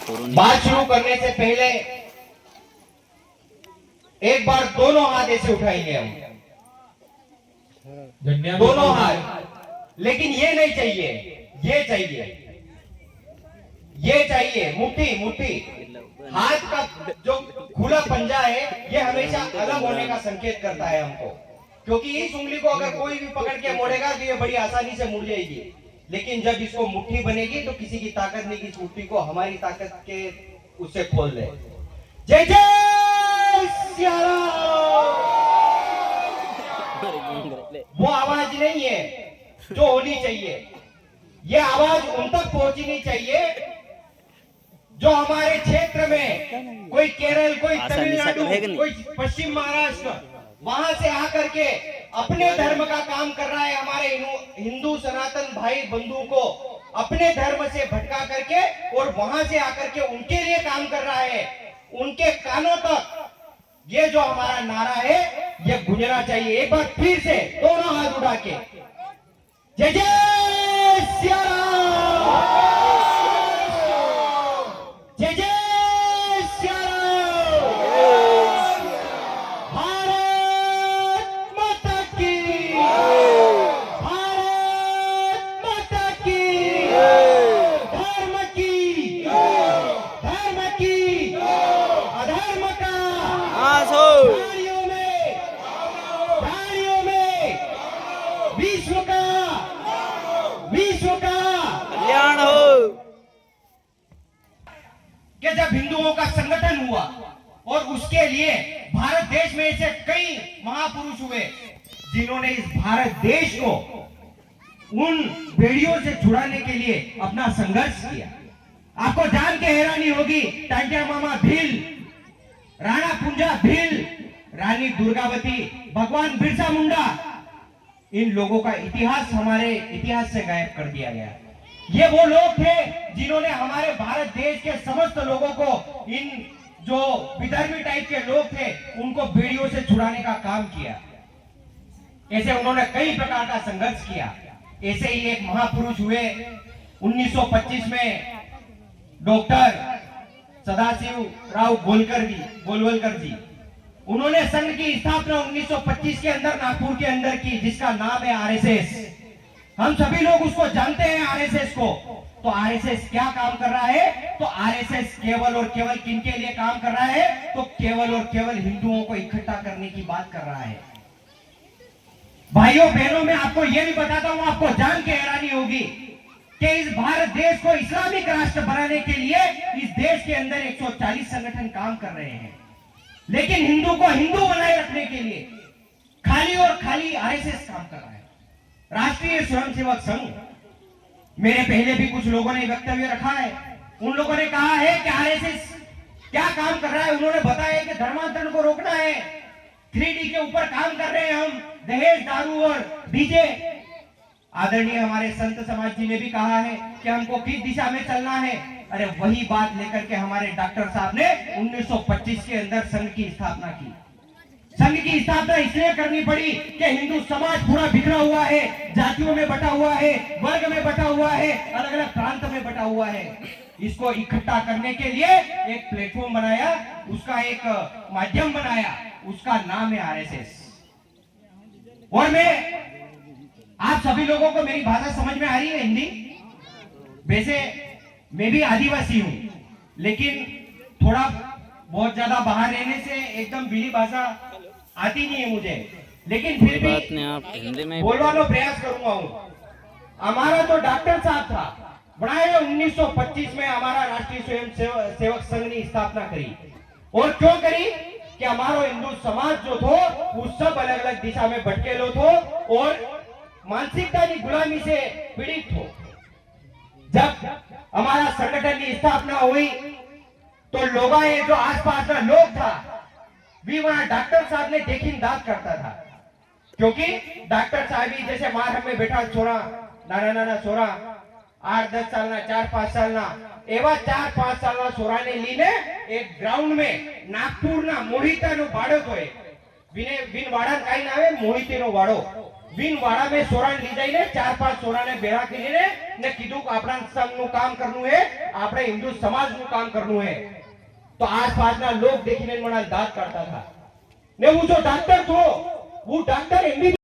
बात शुरू करने से पहले एक बार दोनों हाथ ऐसे उठाएंगे हम, दोनों हाथ। लेकिन ये नहीं चाहिए, ये चाहिए, ये चाहिए। मुट्ठी मुट्ठी हाथ का जो खुला पंजा है ये हमेशा अलग होने का संकेत करता है हमको, क्योंकि इस उंगली को अगर कोई भी पकड़ के मोड़ेगा तो ये बड़ी आसानी से मुड़ जाएगी। लेकिन जब इसको मुट्ठी बनेगी तो किसी की ताकत नहीं कि इस मुट्ठी को हमारी ताकत के उससे खोल दे। जय जय सिया राम। वो आवाज नहीं है जो होनी चाहिए, ये आवाज उन तक पहुंचनी चाहिए जो हमारे क्षेत्र में, कोई केरल, कोई तमिलनाडु, कोई पश्चिम महाराष्ट्र, वहां से आकर के अपने धर्म का काम कर रहा है। हमारे हिंदू सनातन भाई बंधु को अपने धर्म से भटका करके और वहां से आकर के उनके लिए काम कर रहा है। उनके कानों तक ये जो हमारा नारा है ये गूंजना चाहिए। एक बार फिर से दोनों हाथ उठा के जय जय सिया राम, जय जय सिया राम। भारत माता की, भारत माता की, धर्म की, धर्म की, अधर्म का प्राणियों में विश्व का, विश्व का कल्याण हो। कि जब हिंदुओं का संगठन हुआ और उसके लिए भारत देश में ऐसे कई महापुरुष हुए जिन्होंने इस भारत देश को उन बेड़ियों से छुड़ाने के लिए अपना संघर्ष किया। आपको जान के हैरानी होगी, टांटिया मामा भील, राणा पुंजा भील, रानी दुर्गावती, भगवान बिरसा मुंडा, इन लोगों का इतिहास हमारे इतिहास से गायब कर दिया गया। ये वो लोग थे जिन्होंने हमारे भारत देश के समस्त लोगों को, इन जो विधर्मी टाइप के लोग थे उनको बेड़ियों से छुड़ाने का काम किया। ऐसे उन्होंने कई प्रकार का संघर्ष किया। ऐसे ही एक महापुरुष हुए 1925 में डॉक्टर सदाशिव राव गोलवलकर जी। उन्होंने संघ की स्थापना 1925 के अंदर नागपुर के अंदर की, जिसका नाम है आरएसएस। हम सभी लोग उसको जानते हैं आरएसएस को। तो आरएसएस क्या काम कर रहा है? तो आरएसएस केवल और केवल किनके लिए काम कर रहा है? तो केवल और केवल हिंदुओं को इकट्ठा करने की बात कर रहा है। भाइयों बहनों, मैं आपको यह भी बताता हूं, आपको जान के हैरानी होगी कि इस भारत देश को इस्लामिक राष्ट्र बनाने के लिए इस देश के अंदर 140 संगठन काम कर रहे हैं, लेकिन हिंदू को हिंदू बनाए रखने के लिए खाली और खाली आरएसएस काम कर रहा है। राष्ट्रीय स्वयंसेवक संघ, मेरे पहले भी कुछ लोगों ने वक्तव्य रखा है, उन लोगों ने कहा है कि आरएसएस क्या काम कर रहा है। उन्होंने बताया कि धर्मांतरण को रोकना है, 3D के ऊपर काम कर रहे हैं हम, दहेज, दारू और डीजे। आदरणीय हमारे संत समाज जी ने भी कहा है कि हमको किस दिशा में चलना है। अरे वही बात लेकर के हमारे डॉक्टर साहब ने 1925 के अंदर संघ की स्थापना की। संघ की स्थापना इसलिए करनी पड़ी कि हिंदू समाज पूरा बिखरा हुआ है, जातियों में बटा हुआ है, वर्ग में बटा हुआ है, अलग अलग प्रांत में बटा हुआ है। इसको इकट्ठा करने के लिए एक प्लेटफॉर्म बनाया, उसका एक माध्यम बनाया, उसका नाम है आरएसएस। और मैं, आप सभी लोगों को मेरी भाषा समझ में आ रही है हिंदी? वैसे मैं भी आदिवासी हूं, लेकिन थोड़ा बहुत ज्यादा बाहर रहने से एकदम बीड़ी भाषा आती नहीं है मुझे, लेकिन फिर भी हिंदी में बोलवानो प्रयास करूंगा हूं। हमारा जो डॉक्टर साहब था, बनाया 1925 में हमारा राष्ट्रीय स्वयंसेवक संघ ने स्थापना करी। और क्यों करी? कि हमारा हिंदू समाज जो थो वो सब अलग अलग दिशा में भटके लो थो और मानसिकता की गुलामी से पीड़ित हो। जब हमारा संगठन की स्थापना हुई तो लोग, जो आसपास का लोग था, भी वहां डॉक्टर साहब ने देखिंदाज करता था, क्योंकि डॉक्टर साहब ही जैसे मार में बैठा छोरा, नाना छोरा 8-10 साल ना, 4-5 साल ना, एवं 4-5 साल ना छोरा ने लीने एक ग्राउंड में नागपुर ना मोहिता नो बाड़ो तो विन वाड़ा कई नावे मोहिते नो वाड़ो, વીનવાડા મેં સોરાને લઈ જઈને 4-5 સોરાને ભેળા કરીને ને કીધું કે આપણા સંઘનું કામ કરનું હે, આપણે હિન્દુ સમાજનું કામ કરનું હે. તો આસપાસના લોક દેખીને મને દાંત કાઢતા હતા. ને હું જો ડॉक्टर थो, वो डॉक्टर एमबीबीएस